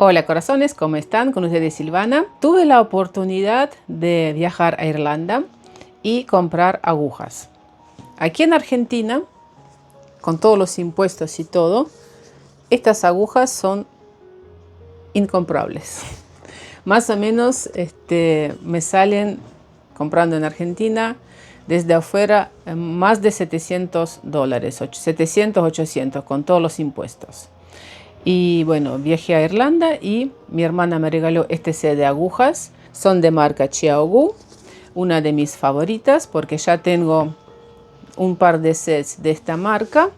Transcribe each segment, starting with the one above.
Hola corazones, ¿cómo están? Con ustedes Silvana. Tuve la oportunidad de viajar a Irlanda y comprar agujas. Aquí en Argentina, con todos los impuestos y todo, estas agujas son incomprables. Más o menos me salen, comprando en Argentina, desde afuera, más de $700, 700, 800, con todos los impuestos. Y bueno, viajé a Irlanda y mi hermana me regaló este set de agujas. Son de marca Chiaogu, una de mis favoritas porque ya tengo un par de sets de esta marca.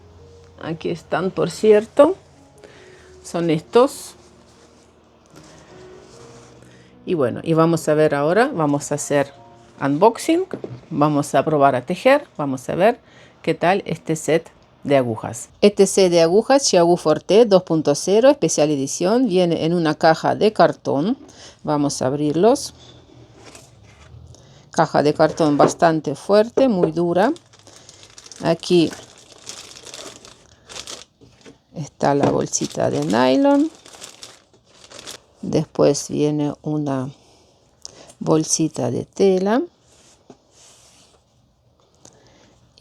Aquí están, por cierto. Son estos. Y bueno, y vamos a ver ahora, vamos a hacer unboxing. Vamos a probar a tejer. Vamos a ver qué tal este set de agujas. Este set de agujas Chiaogu Forte 2.0 especial edición viene en una caja de cartón. Vamos a abrirlos. Caja de cartón bastante fuerte, muy dura. Aquí está la bolsita de nylon. Después viene una bolsita de tela.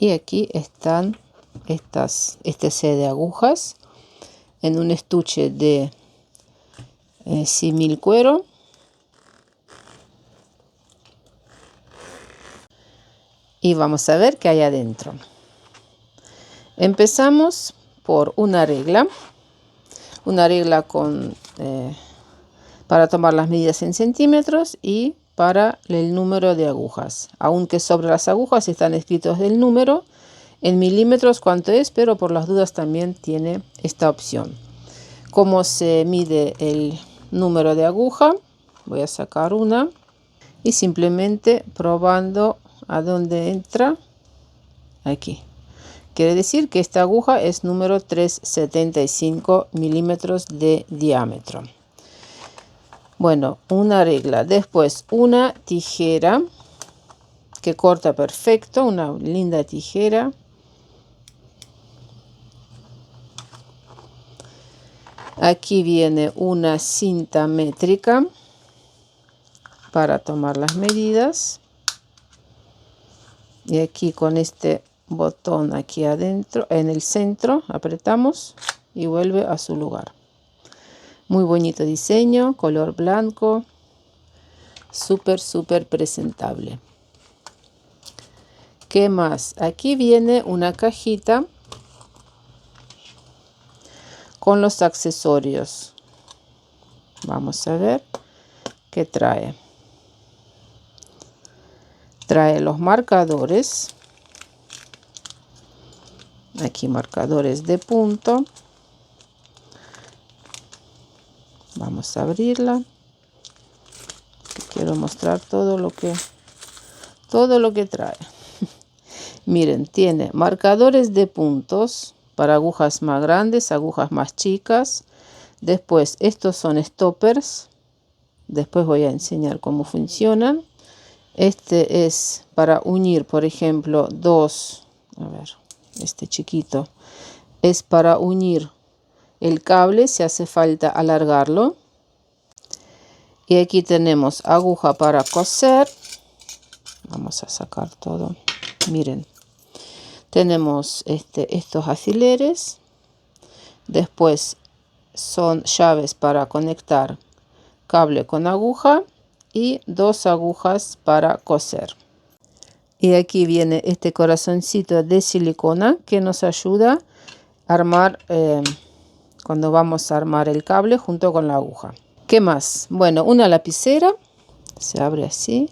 Y aquí están este set de agujas en un estuche de símil cuero. Y vamos a ver qué hay adentro. Empezamos por una regla con para tomar las medidas en centímetros y para el número de agujas. Aunque sobre las agujas están escritos el número en milímetros cuánto es, pero por las dudas también tiene esta opción. ¿Cómo se mide el número de aguja? Voy a sacar una y simplemente probando a dónde entra. Aquí. Quiere decir que esta aguja es número 375 milímetros de diámetro. Bueno, una regla. Después una tijera que corta perfecto, una linda tijera. Aquí viene una cinta métrica para tomar las medidas. Y aquí con este botón aquí adentro, en el centro, apretamos y vuelve a su lugar. Muy bonito diseño, color blanco, súper presentable. ¿Qué más? Aquí viene una cajita con los accesorios. Vamos a ver qué trae. Trae los marcadores. Aquí marcadores de punto. Vamos a abrirla. Quiero mostrar todo lo que trae. Miren, tiene marcadores de puntos para agujas más grandes, agujas más chicas. Después, estos son stoppers. Después voy a enseñar cómo funcionan. Este es para unir, por ejemplo, dos. A ver, este chiquito es para unir el cable si hace falta alargarlo. Y aquí tenemos aguja para coser. Vamos a sacar todo. Miren, tenemos estos alfileres. Después son llaves para conectar cable con aguja y dos agujas para coser. Y aquí viene este corazoncito de silicona que nos ayuda a armar cuando vamos a armar el cable junto con la aguja. ¿Qué más? Bueno, una lapicera. Se abre así.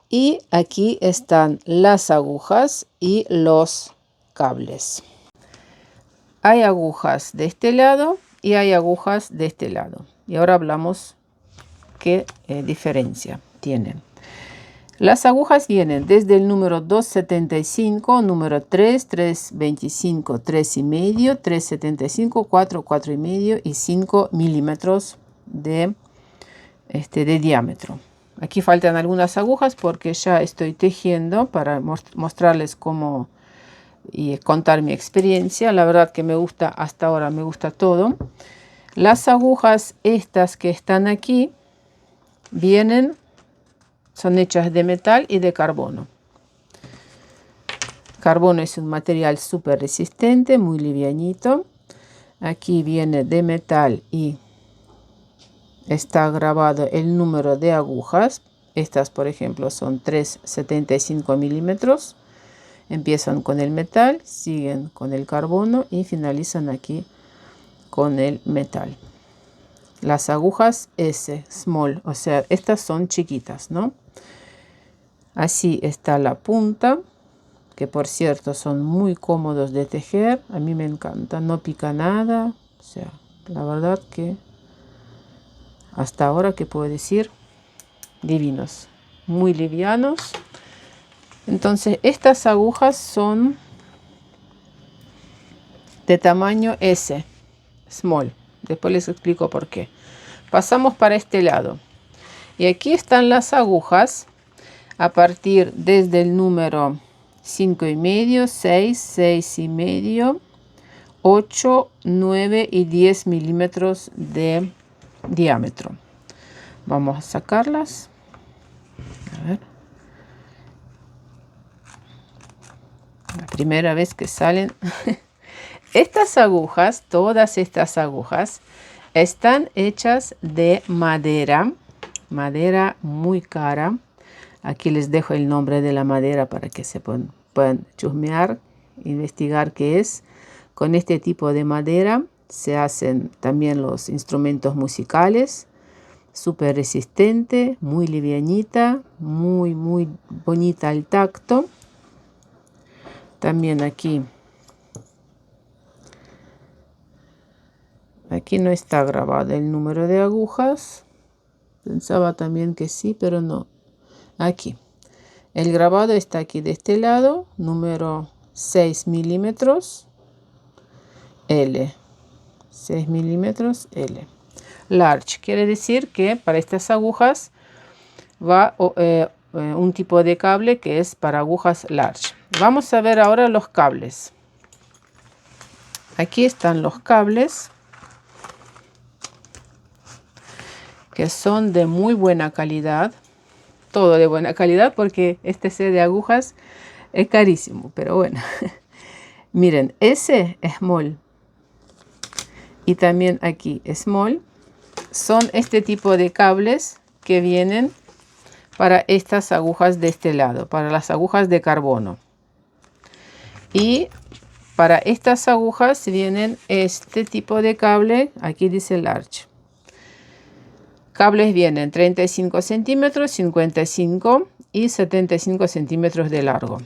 Y aquí están las agujas y los cables. Hay agujas de este lado y hay agujas de este lado. Y ahora hablamos qué diferencia tienen. Las agujas vienen desde el número 275, número 3, 325, 3,5, 375, 4, 4,5 y 5 milímetros de diámetro. Aquí faltan algunas agujas porque ya estoy tejiendo para mostrarles cómo y contar mi experiencia. La verdad que me gusta, hasta ahora me gusta todo. Las agujas estas que están aquí son hechas de metal y de carbono. Carbono es un material súper resistente, muy livianito. Aquí viene de metal y está grabado el número de agujas. Estas, por ejemplo, son 3,75 milímetros. Empiezan con el metal, siguen con el carbono y finalizan aquí con el metal. Las agujas S, small, o sea, estas son chiquitas, ¿no? Así está la punta, que por cierto son muy cómodos de tejer. A mí me encanta, no pica nada. O sea, la verdad que hasta ahora, ¿qué puedo decir? Divinos, muy livianos. Entonces, estas agujas son de tamaño S, small. Después les explico por qué. Pasamos para este lado. Y aquí están las agujas a partir desde el número 5,5, 6, 6,5, 8, 9 y 10 milímetros de diámetro. Vamos a sacarlas. A ver. La primera vez que salen. Estas agujas, todas estas agujas, están hechas de madera. Madera muy cara. Aquí les dejo el nombre de la madera para que se puedan chusmear, investigar qué es. Con este tipo de madera se hacen también los instrumentos musicales. Súper resistente, muy livianita, muy bonita al tacto. También aquí no está grabado el número de agujas. Pensaba también que sí, pero no. Aquí. El grabado está aquí de este lado, número 6 milímetros L. 6 milímetros L. Large quiere decir que para estas agujas va un tipo de cable que es para agujas large. Vamos a ver ahora los cables. Aquí están los cables que son de muy buena calidad. Todo de buena calidad porque este set de agujas es carísimo, pero bueno. Miren, ese es small y también aquí small. Son este tipo de cables que vienen para estas agujas de este lado, para las agujas de carbono. Y para estas agujas vienen este tipo de cable, aquí dice large. Cables vienen 35 centímetros, 55 y 75 centímetros de largo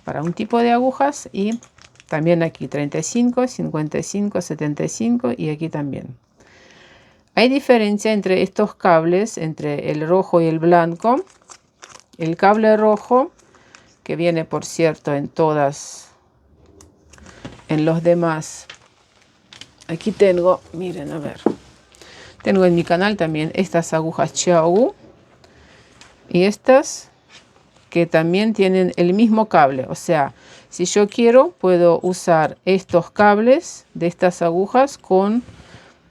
para un tipo de agujas, y también aquí 35, 55, 75 y aquí también. Hay diferencia entre estos cables, entre el rojo y el blanco. El cable rojo, que viene por cierto en los demás. Aquí tengo, miren, a ver. Tengo en mi canal también estas agujas Xiaogu y estas que también tienen el mismo cable. O sea, si yo quiero, puedo usar estos cables de estas agujas con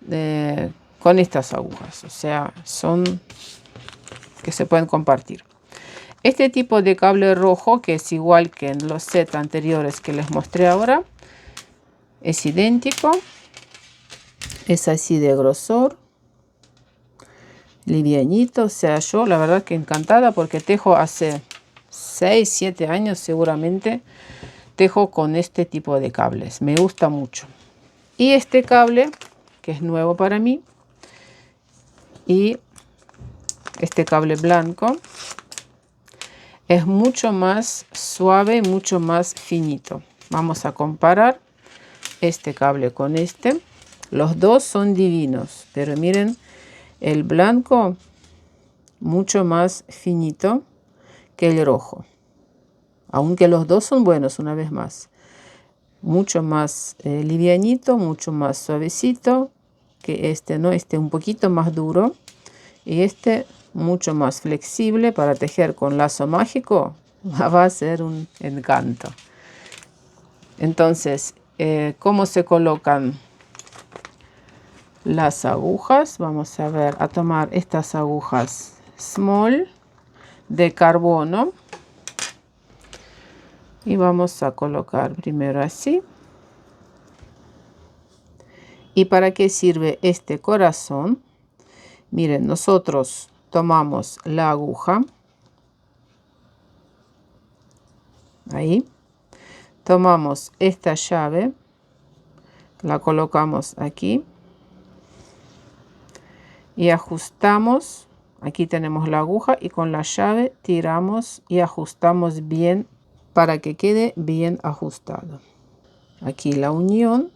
estas agujas. O sea, son que se pueden compartir. Este tipo de cable rojo, que es igual que en los sets anteriores que les mostré ahora, es idéntico. Es así de grosor. Livianito, o sea, yo la verdad que encantada porque tejo hace 6, 7 años seguramente, tejo con este tipo de cables, me gusta mucho. Y este cable, que es nuevo para mí, y este cable blanco, es mucho más suave, mucho más finito. Vamos a comparar este cable con este. Los dos son divinos, pero miren, el blanco mucho más finito que el rojo, aunque los dos son buenos, una vez más. Mucho más livianito, mucho más suavecito que este, ¿no? Este un poquito más duro y este mucho más flexible para tejer con lazo mágico. Va a ser un encanto. Entonces, ¿cómo se colocan las agujas. Vamos a ver, a tomar estas agujas small de carbono y vamos a colocar primero así. ¿Y para qué sirve este corazón? Miren, nosotros tomamos la aguja, ahí, tomamos esta llave, la colocamos aquí y ajustamos. Aquí tenemos la aguja y con la llave tiramos y ajustamos bien para que quede bien ajustado. Aquí la unión.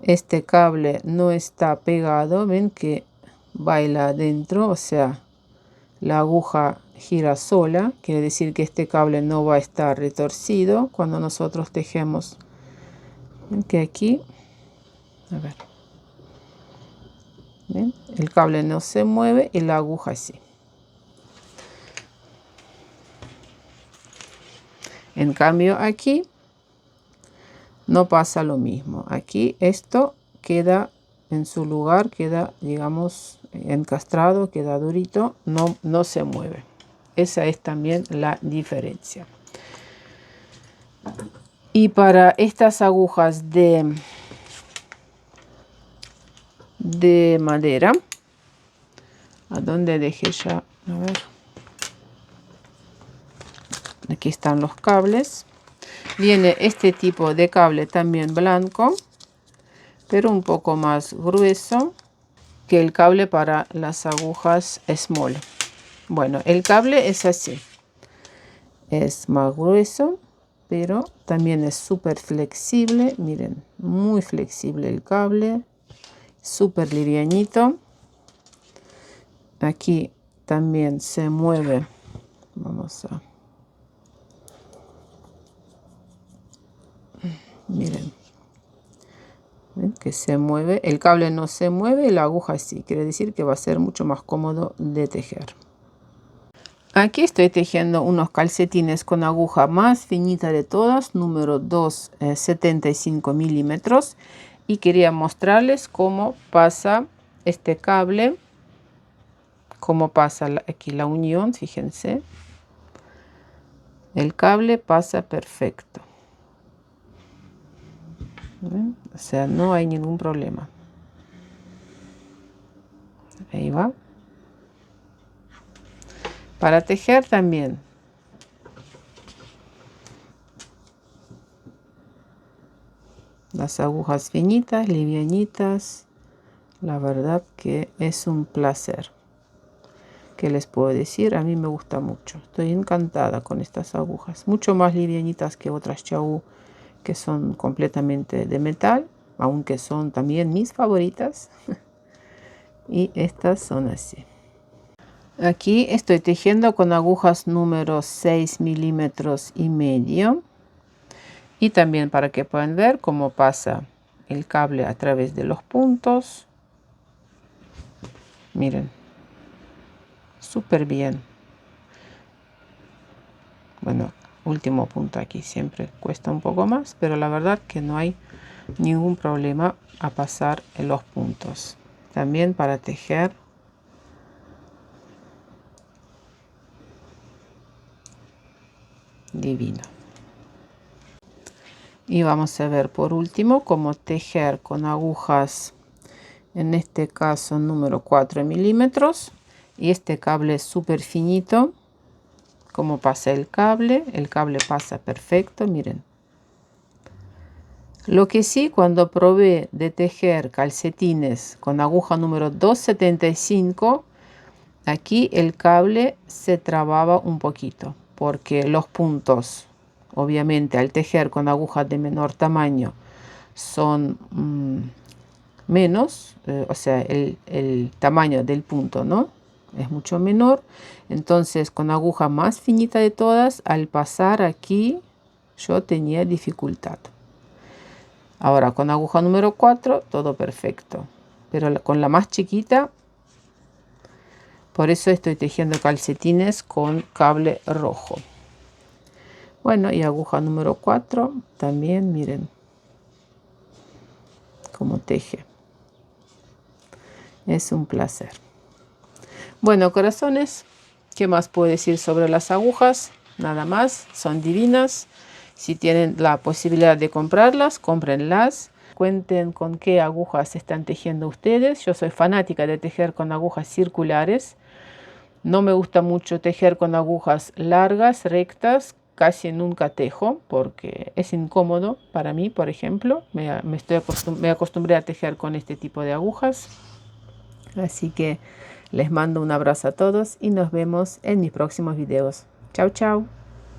Este cable no está pegado, ven que baila adentro, o sea, la aguja gira sola, quiere decir que este cable no va a estar retorcido cuando nosotros tejemos. Ven que aquí, a ver, ¿ven? El cable no se mueve y la aguja sí. En cambio aquí no pasa lo mismo. Aquí esto queda en su lugar, queda, digamos, encastrado, queda durito, no se mueve. Esa es también la diferencia. Y para estas agujas de madera, ¿a dónde dejé ya? A ver. Aquí están los cables. Viene este tipo de cable también blanco, pero un poco más grueso que el cable para las agujas small. Bueno, el cable es así. Es más grueso, pero también es súper flexible. Miren, muy flexible el cable. Súper livianito. Aquí también se mueve. Vamos a... Miren. ¿Ven? Que se mueve. El cable no se mueve y la aguja sí. Quiere decir que va a ser mucho más cómodo de tejer. Aquí estoy tejiendo unos calcetines con aguja más finita de todas, número 2,75 milímetros. Y quería mostrarles cómo pasa este cable, cómo pasa aquí la unión, fíjense. El cable pasa perfecto. ¿Ven? O sea, no hay ningún problema. Ahí va. Para tejer también. Las agujas finitas, livianitas. La verdad que es un placer. ¿Qué les puedo decir? A mí me gusta mucho. Estoy encantada con estas agujas. Mucho más livianitas que otras Chau que son completamente de metal. Aunque son también mis favoritas. Y estas son así. Aquí estoy tejiendo con agujas número 6 milímetros y medio. Y también para que puedan ver cómo pasa el cable a través de los puntos. Miren. Súper bien. Bueno, último punto aquí. Siempre cuesta un poco más. Pero la verdad que no hay ningún problema a pasar en los puntos. También para tejer. Divino. Y vamos a ver por último cómo tejer con agujas, en este caso número 4 milímetros. Y este cable es súper finito. Cómo pasa el cable pasa perfecto, miren. Lo que sí, cuando probé de tejer calcetines con aguja número 2,75, aquí el cable se trababa un poquito, porque los puntos, obviamente al tejer con agujas de menor tamaño, son menos, o sea, el tamaño del punto, ¿no? Es mucho menor. Entonces, con aguja más finita de todas, al pasar aquí, yo tenía dificultad. Ahora, con aguja número 4, todo perfecto. Pero con la más chiquita, por eso estoy tejiendo calcetines con cable rojo. Bueno, y aguja número 4, también, miren. cómo teje. Es un placer. Bueno, corazones, ¿qué más puedo decir sobre las agujas? Nada más, son divinas. Si tienen la posibilidad de comprarlas, cómprenlas. Cuenten con qué agujas están tejiendo ustedes. Yo soy fanática de tejer con agujas circulares. No me gusta mucho tejer con agujas largas, rectas. Casi nunca tejo porque es incómodo para mí, por ejemplo. Me acostumbré a tejer con este tipo de agujas. Así que les mando un abrazo a todos y nos vemos en mis próximos videos. Chao, chao.